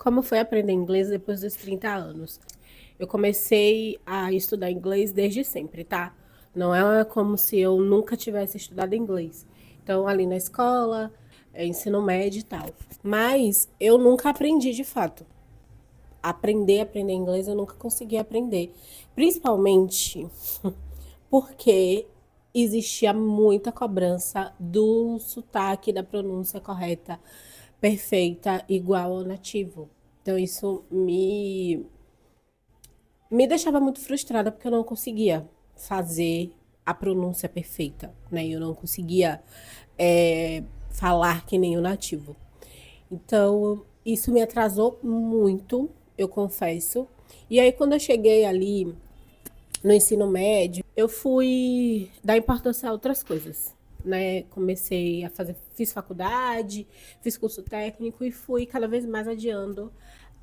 Como foi aprender inglês depois dos 30 anos? Eu comecei a estudar inglês desde sempre, tá? Não é como se eu nunca tivesse estudado inglês. Então, ali na escola, ensino médio e tal. Mas eu nunca aprendi de fato. Aprender inglês eu nunca consegui aprender. Principalmente porque existia muita cobrança do sotaque, da pronúncia correta, perfeita, igual ao nativo. Então isso me deixava muito frustrada porque eu não conseguia fazer a pronúncia perfeita, né? Eu não conseguia falar que nem o nativo. Então isso me atrasou muito, eu confesso. E aí quando eu cheguei ali no ensino médio, eu fui dar importância a outras coisas, né? Comecei a fazer, fiz faculdade, fiz curso técnico e fui cada vez mais adiando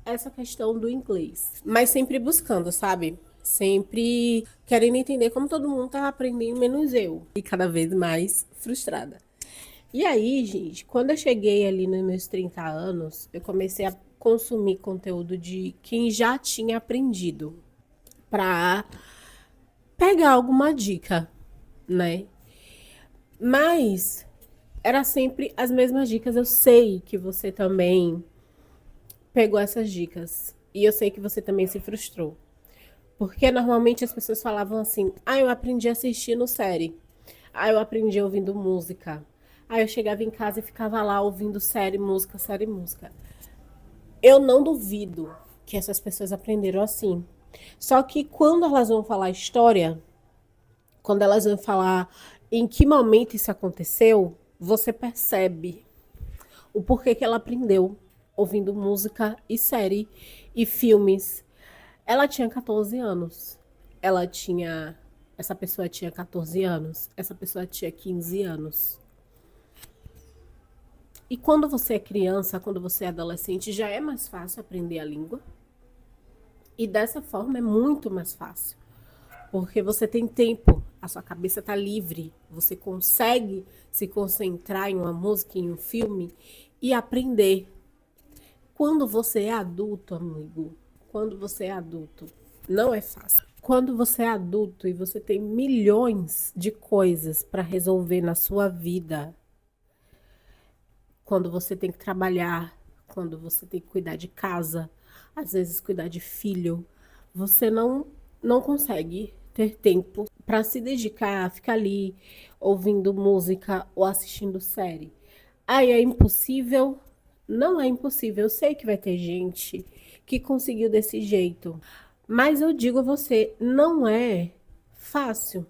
essa questão do inglês. Mas sempre buscando, sabe? Sempre querendo entender como todo mundo tá aprendendo, menos eu. E cada vez mais frustrada. E aí, gente, quando eu cheguei ali nos meus 30 anos, eu comecei a consumir conteúdo de quem já tinha aprendido para pegar alguma dica, né? Mas era sempre as mesmas dicas. Eu sei que você também pegou essas dicas. E eu sei que você também se frustrou. Porque normalmente as pessoas falavam assim: ah, eu aprendi assistindo série. Ah, eu aprendi ouvindo música. Ah, eu chegava em casa e ficava lá ouvindo série, música, série, música. Eu não duvido que essas pessoas aprenderam assim. Só que quando elas vão falar história, quando elas vão falar em que momento isso aconteceu, você percebe o porquê que ela aprendeu ouvindo música e série e filmes. Ela tinha 14 anos. Ela tinha. Essa pessoa tinha 14 anos. Essa pessoa tinha 15 anos. E quando você é criança, quando você é adolescente, já é mais fácil aprender a língua. E dessa forma é muito mais fácil. Porque você tem tempo, a sua cabeça está livre, você consegue se concentrar em uma música, em um filme e aprender. Quando você é adulto, amigo, quando você é adulto, não é fácil. Quando você é adulto e você tem milhões de coisas para resolver na sua vida, quando você tem que trabalhar, quando você tem que cuidar de casa, às vezes cuidar de filho, você não consegue ter tempo para se dedicar a ficar ali ouvindo música ou assistindo série. Aí é impossível? Não é impossível. Eu sei que vai ter gente que conseguiu desse jeito, mas eu digo a você, não é fácil.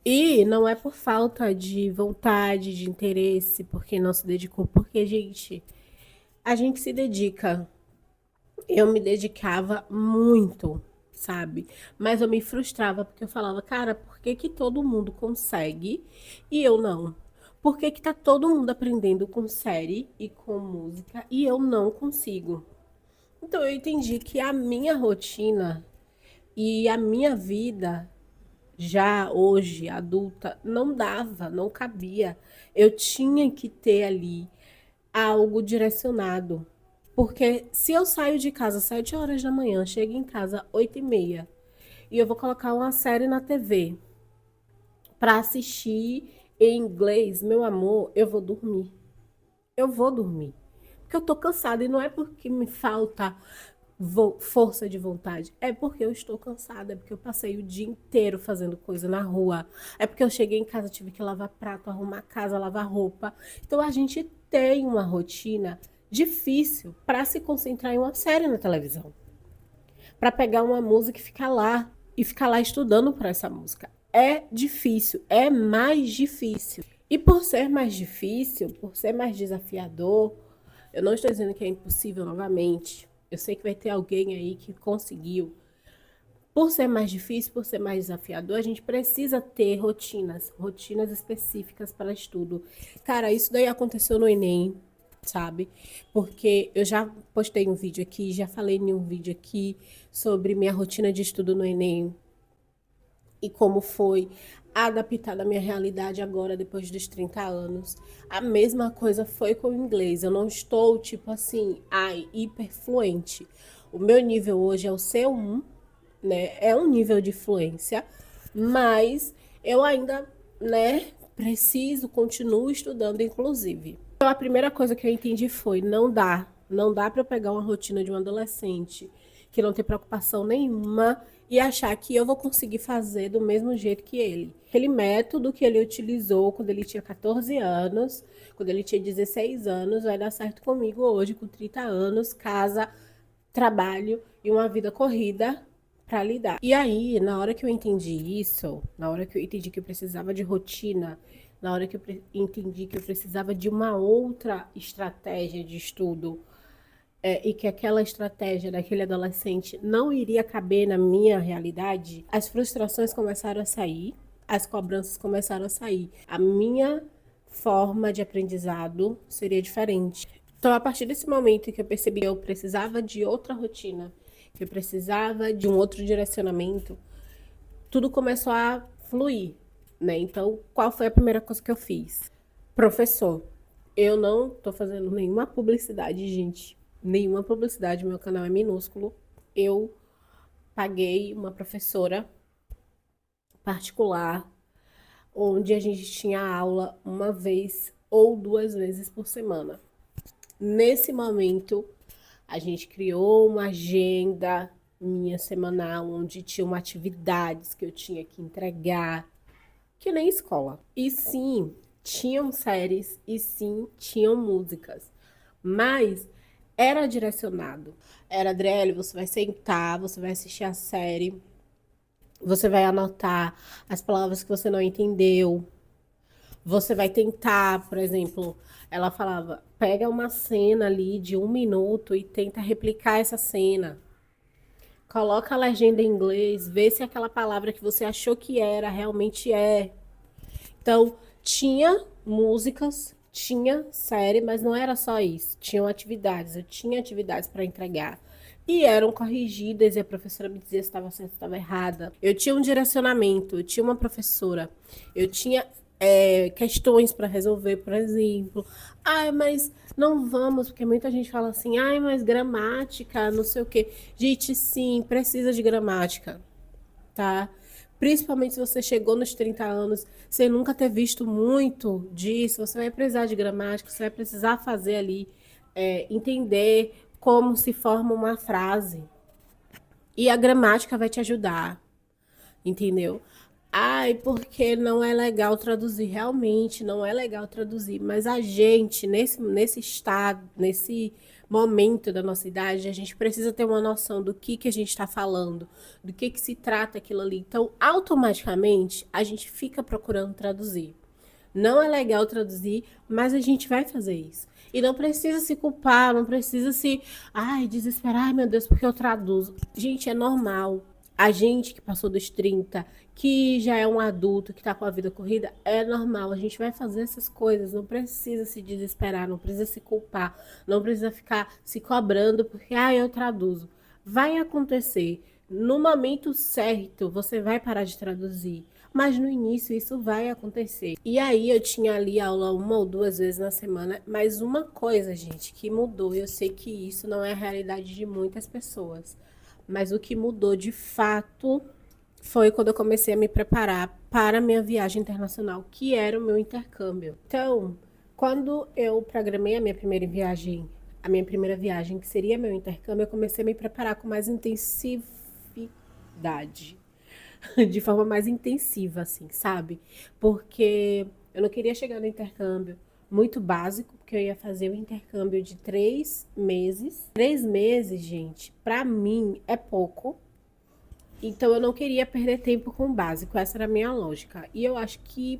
E não é por falta de vontade, de interesse, porque não se dedicou, porque, gente, a gente se dedica. Eu me dedicava muito, sabe? Mas eu me frustrava porque eu falava, cara, por que que todo mundo consegue e eu não? Por que que tá todo mundo aprendendo com série e com música e eu não consigo? Então eu entendi que a minha rotina e a minha vida já hoje adulta não dava, não cabia. Eu tinha que ter ali algo direcionado. Porque se eu saio de casa 7 horas da manhã, chego em casa 8h30 e eu vou colocar uma série na TV para assistir em inglês, meu amor, eu vou dormir. Eu vou dormir. Porque eu tô cansada e não é porque me falta força de vontade. É porque eu estou cansada, é porque eu passei o dia inteiro fazendo coisa na rua. É porque eu cheguei em casa, tive que lavar prato, arrumar casa, lavar roupa. Então a gente tem uma rotina difícil para se concentrar em uma série na televisão. Para pegar uma música e ficar lá estudando para essa música. É difícil, é mais difícil. E por ser mais difícil, por ser mais desafiador, eu não estou dizendo que é impossível novamente. Eu sei que vai ter alguém aí que conseguiu. Por ser mais difícil, por ser mais desafiador, a gente precisa ter rotinas específicas para estudo. Cara, isso daí aconteceu no Enem, sabe? Porque eu já postei um vídeo aqui, já falei em um vídeo aqui sobre minha rotina de estudo no Enem. e como foi adaptar a minha realidade agora, depois dos 30 anos. A mesma coisa foi com o inglês. Eu não estou, tipo assim, hiperfluente. O meu nível hoje é o C1, né? É um nível de fluência, mas eu ainda, né, continuo estudando, inclusive. Então, a primeira coisa que eu entendi foi, não dá para pegar uma rotina de um adolescente que não tem preocupação nenhuma e achar que eu vou conseguir fazer do mesmo jeito que ele. Aquele método que ele utilizou quando ele tinha 14 anos, quando ele tinha 16 anos, vai dar certo comigo hoje, com 30 anos, casa, trabalho e uma vida corrida para lidar. E aí, na hora que eu entendi isso, na hora que eu entendi que eu precisava de rotina, na hora que eu entendi que eu precisava de uma outra estratégia de estudo, e que aquela estratégia daquele adolescente não iria caber na minha realidade, as frustrações começaram a sair, as cobranças começaram a sair. A minha forma de aprendizado seria diferente. Então, a partir desse momento que eu percebi que eu precisava de outra rotina, que eu precisava de um outro direcionamento, tudo começou a fluir, né? Então, qual foi a primeira coisa que eu fiz? Professor. Eu não tô fazendo nenhuma publicidade, gente. Nenhuma publicidade, meu canal é minúsculo. Eu paguei uma professora particular, onde a gente tinha aula uma vez ou duas vezes por semana. Nesse momento, a gente criou uma agenda minha semanal, onde tinham atividades que eu tinha que entregar, que nem escola. E sim, tinham séries, e sim, tinham músicas. Mas era direcionado. Era, Adriele, você vai sentar, você vai assistir a série, você vai anotar as palavras que você não entendeu. Você vai tentar, por exemplo, ela falava, pega uma cena ali de 1 minuto e tenta replicar essa cena. Coloca a legenda em inglês, vê se aquela palavra que você achou que era realmente é. Então, tinha músicas, tinha série, mas não era só isso. Tinham atividades, eu tinha atividades para entregar. E eram corrigidas e a professora me dizia se estava certa, se estava errada. Eu tinha um direcionamento, eu tinha uma professora, eu tinha questões para resolver, por exemplo. Ai, mas não vamos, porque muita gente fala assim, ai, mas gramática, não sei o quê. Gente, sim, precisa de gramática, tá? Principalmente se você chegou nos 30 anos, sem nunca ter visto muito disso, você vai precisar de gramática, você vai precisar fazer ali, entender como se forma uma frase. E a gramática vai te ajudar, entendeu? Ai, porque não é legal traduzir. Realmente não é legal traduzir. Mas a gente, nesse estado, nesse momento da nossa idade, a gente precisa ter uma noção do que a gente está falando, do que se trata aquilo ali. Então, automaticamente, a gente fica procurando traduzir. Não é legal traduzir, mas a gente vai fazer isso. E não precisa se culpar, não precisa se, ai, desesperar, ai meu Deus, porque eu traduzo. Gente, é normal. A gente que passou dos 30, que já é um adulto, que tá com a vida corrida, é normal. A gente vai fazer essas coisas, não precisa se desesperar, não precisa se culpar, não precisa ficar se cobrando porque, ai, eu traduzo. Vai acontecer. No momento certo, você vai parar de traduzir. Mas no início isso vai acontecer. E aí eu tinha ali aula uma ou duas vezes na semana, mas uma coisa, gente, que mudou, eu sei que isso não é a realidade de muitas pessoas, mas o que mudou de fato foi quando eu comecei a me preparar para a minha viagem internacional, que era o meu intercâmbio. Então, quando eu programei a minha primeira viagem, que seria meu intercâmbio, eu comecei a me preparar com mais intensividade. De forma mais intensiva, assim, sabe? Porque eu não queria chegar no intercâmbio muito básico, porque eu ia fazer o intercâmbio de 3 meses. 3 meses, gente, pra mim é pouco. Então eu não queria perder tempo com o básico, essa era a minha lógica. E eu acho que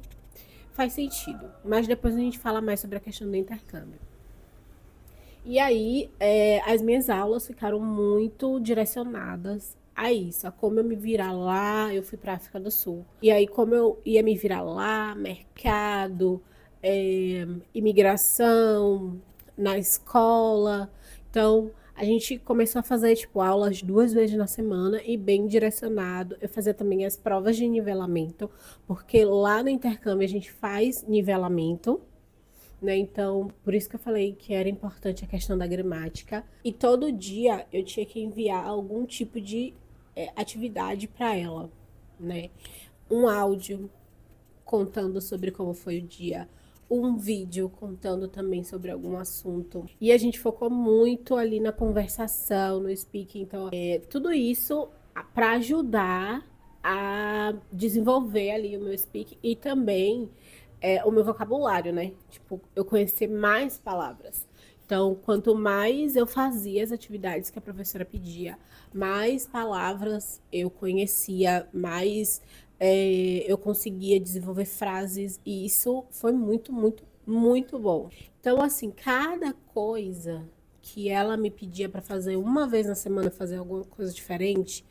faz sentido. Mas depois a gente fala mais sobre a questão do intercâmbio. E aí, as minhas aulas ficaram muito direcionadas a isso, a como eu me virar lá. Eu fui para África do Sul. E aí, como eu ia me virar lá, mercado, imigração, na escola. Então, A gente começou a fazer, tipo, aulas 2 vezes na semana e bem direcionado. Eu fazia também as provas de nivelamento, porque lá no intercâmbio a gente faz nivelamento, né? Então, por isso que eu falei que era importante a questão da gramática. E todo dia eu tinha que enviar algum tipo de atividade para ela, né? Um áudio contando sobre como foi o dia, um vídeo contando também sobre algum assunto. E a gente focou muito ali na conversação, no speaking. Então, tudo isso para ajudar a desenvolver ali o meu speaking e também o meu vocabulário, né? Tipo, eu conhecer mais palavras. Então, quanto mais eu fazia as atividades que a professora pedia, mais palavras eu conhecia, mais eu conseguia desenvolver frases, e isso foi muito, muito, muito bom. Então, assim, cada coisa que ela me pedia para fazer uma vez na semana, fazer alguma coisa diferente,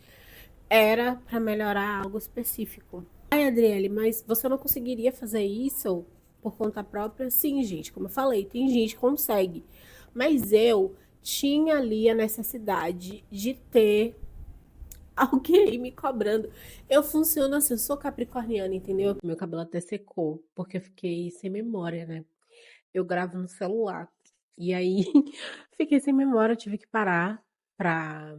era para melhorar algo específico. Ai, Adriele, mas você não conseguiria fazer isso por conta própria? Sim, gente, como eu falei, tem gente que consegue. Mas eu tinha ali a necessidade de ter alguém me cobrando. Eu funciono assim, eu sou capricorniana, entendeu? Meu cabelo até secou, porque eu fiquei sem memória, né? Eu gravo no celular. E aí, fiquei sem memória, tive que parar pra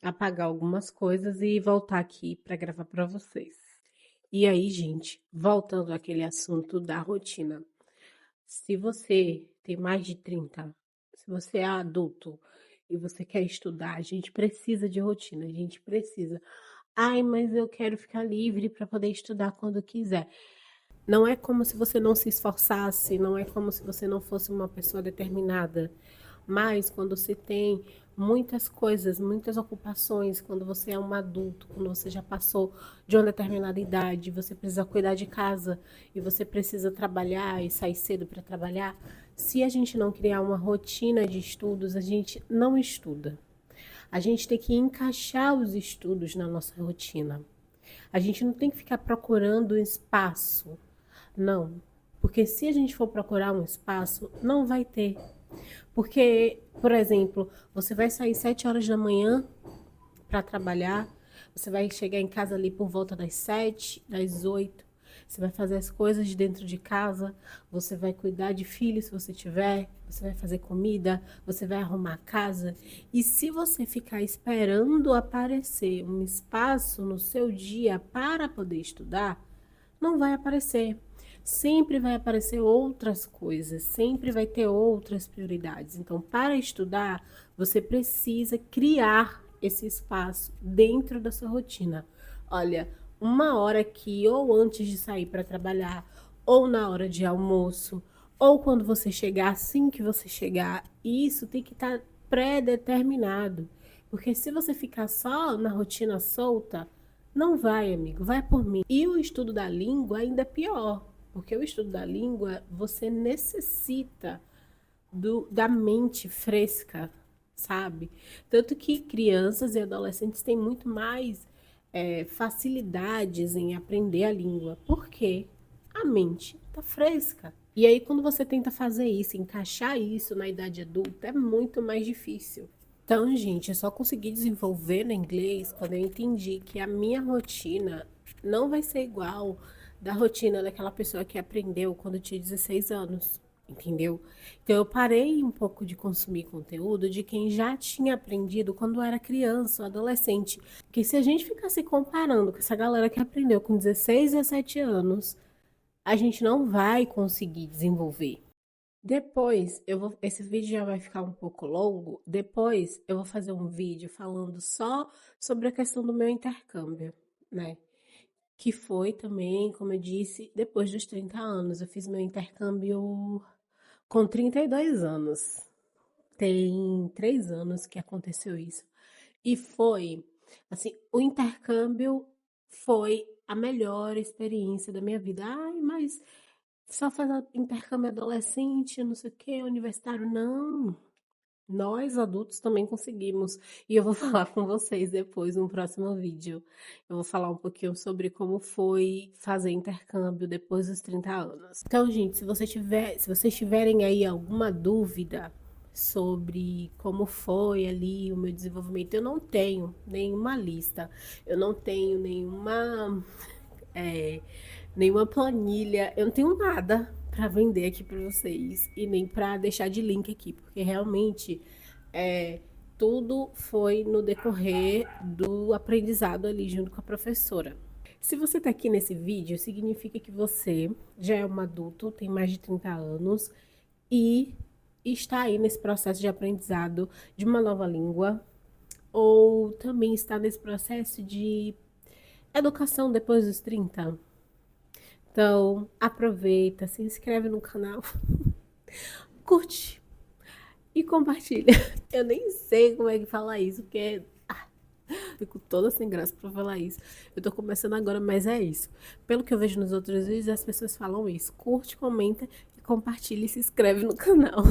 apagar algumas coisas e voltar aqui pra gravar pra vocês. E aí, gente, voltando àquele assunto da rotina. Se você tem mais de 30, se você é adulto e você quer estudar, a gente precisa de rotina, a gente precisa. Ai, mas eu quero ficar livre para poder estudar quando quiser. Não é como se você não se esforçasse, não é como se você não fosse uma pessoa determinada. Mas quando você tem muitas coisas, muitas ocupações, quando você é um adulto, quando você já passou de uma determinada idade, você precisa cuidar de casa e você precisa trabalhar e sair cedo para trabalhar, se a gente não criar uma rotina de estudos, a gente não estuda. A gente tem que encaixar os estudos na nossa rotina. A gente não tem que ficar procurando um espaço. Não. Porque se a gente for procurar um espaço, não vai ter. Porque, por exemplo, você vai sair 7 horas da manhã para trabalhar, você vai chegar em casa ali por volta das 7, das 8. Você vai fazer as coisas de dentro de casa, você vai cuidar de filhos se você tiver, você vai fazer comida, você vai arrumar a casa. E se você ficar esperando aparecer um espaço no seu dia para poder estudar, não vai aparecer. Sempre vai aparecer outras coisas, sempre vai ter outras prioridades. Então, para estudar, você precisa criar esse espaço dentro da sua rotina. Olha, uma hora aqui, ou antes de sair para trabalhar, ou na hora de almoço, ou quando você chegar, assim que você chegar, isso tem que estar pré-determinado. Porque se você ficar só na rotina solta, não vai, amigo, vai por mim. E o estudo da língua ainda é pior, porque o estudo da língua você necessita da mente fresca, sabe? Tanto que crianças e adolescentes têm muito mais facilidades em aprender a língua, porque a mente está fresca. E aí, quando você tenta fazer isso, encaixar isso na idade adulta, é muito mais difícil. Então, gente, eu só consegui desenvolver no inglês quando eu entendi que a minha rotina não vai ser igual da rotina daquela pessoa que aprendeu quando tinha 16 anos, entendeu? Então, eu parei um pouco de consumir conteúdo de quem já tinha aprendido quando era criança ou adolescente. Porque se a gente ficar se comparando com essa galera que aprendeu com 16, 17 anos, a gente não vai conseguir desenvolver. Depois, esse vídeo já vai ficar um pouco longo. Depois, eu vou fazer um vídeo falando só sobre a questão do meu intercâmbio, né? Que foi também, como eu disse, depois dos 30 anos. Eu fiz meu intercâmbio com 32 anos. Tem 3 anos que aconteceu isso. E foi, assim, o intercâmbio foi a melhor experiência da minha vida. Ai, mas só fazer intercâmbio adolescente, não sei o que, universitário, não. Nós adultos também conseguimos. E eu vou falar com vocês depois no próximo vídeo. Eu vou falar um pouquinho sobre como foi fazer intercâmbio depois dos 30 anos. Então, gente, se vocês tiverem aí alguma dúvida, sobre como foi ali o meu desenvolvimento. Eu não tenho nenhuma lista, eu não tenho é, nenhuma planilha, eu não tenho nada para vender aqui para vocês e nem para deixar de link aqui, porque realmente é, tudo foi no decorrer do aprendizado ali junto com a professora. Se você está aqui nesse vídeo, significa que você já é um adulto, tem mais de 30 anos e está aí nesse processo de aprendizado de uma nova língua, ou também está nesse processo de educação depois dos 30. Então, aproveita, se inscreve no canal, curte e compartilha. Eu nem sei como é que fala isso, porque fico toda sem graça pra falar isso. Eu tô começando agora, mas é isso. Pelo que eu vejo nos outros vídeos, as pessoas falam isso. Curte, comenta e compartilha e se inscreve no canal.